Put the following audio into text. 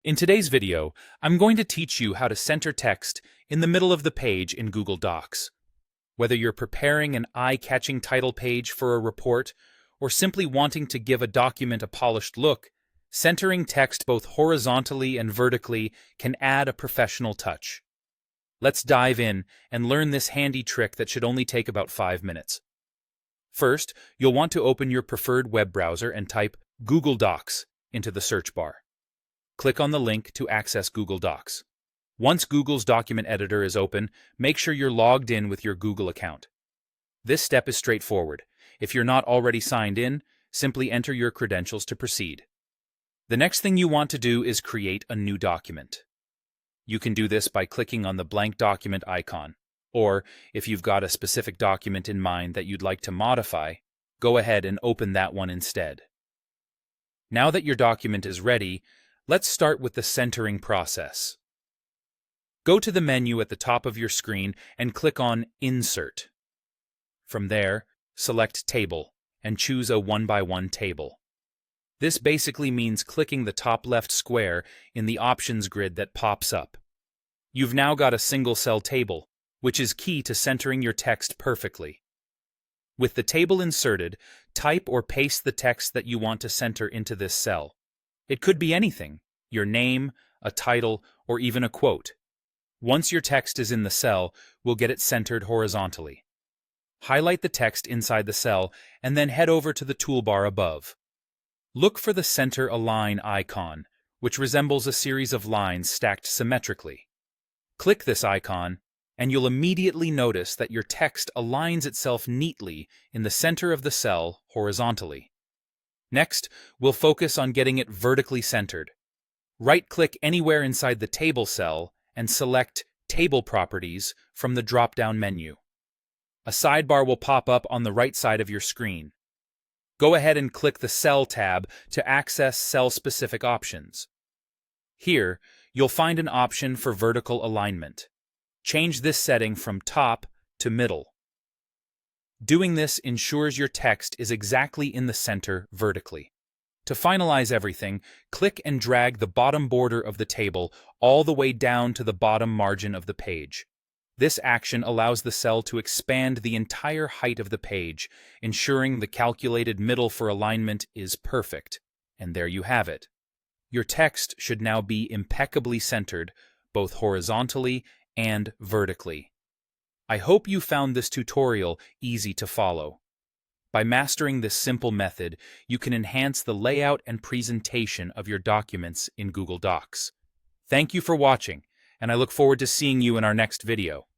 In today's video, I'm going to teach you how to center text in the middle of the page in Google Docs. Whether you're preparing an eye-catching title page for a report or simply wanting to give a document a polished look, centering text both horizontally and vertically can add a professional touch. Let's dive in and learn this handy trick that should only take about 5 minutes. First, you'll want to open your preferred web browser and type Google Docs into the search bar. Click on the link to access Google Docs. Once Google's document editor is open, make sure you're logged in with your Google account. This step is straightforward. If you're not already signed in, simply enter your credentials to proceed. The next thing you want to do is create a new document. You can do this by clicking on the blank document icon, or if you've got a specific document in mind that you'd like to modify, go ahead and open that one instead. Now that your document is ready, let's start with the centering process. Go to the menu at the top of your screen and click on Insert. From there, select Table and choose a 1x1 table. This basically means clicking the top left square in the options grid that pops up. You've now got a single-cell table, which is key to centering your text perfectly. With the table inserted, type or paste the text that you want to center into this cell. It could be anything, your name, a title, or even a quote. Once your text is in the cell, we'll get it centered horizontally. Highlight the text inside the cell and then head over to the toolbar above. Look for the Center Align icon, which resembles a series of lines stacked symmetrically. Click this icon, and you'll immediately notice that your text aligns itself neatly in the center of the cell horizontally. Next, we'll focus on getting it vertically centered. Right-click anywhere inside the table cell and select Table Properties from the drop-down menu. A sidebar will pop up on the right side of your screen. Go ahead and click the Cell tab to access cell-specific options. Here, you'll find an option for vertical alignment. Change this setting from top to middle. Doing this ensures your text is exactly in the center vertically. To finalize everything, click and drag the bottom border of the table all the way down to the bottom margin of the page. This action allows the cell to expand the entire height of the page, ensuring the calculated middle for alignment is perfect. And there you have it. Your text should now be impeccably centered, both horizontally and vertically. I hope you found this tutorial easy to follow. By mastering this simple method, you can enhance the layout and presentation of your documents in Google Docs. Thank you for watching, and I look forward to seeing you in our next video.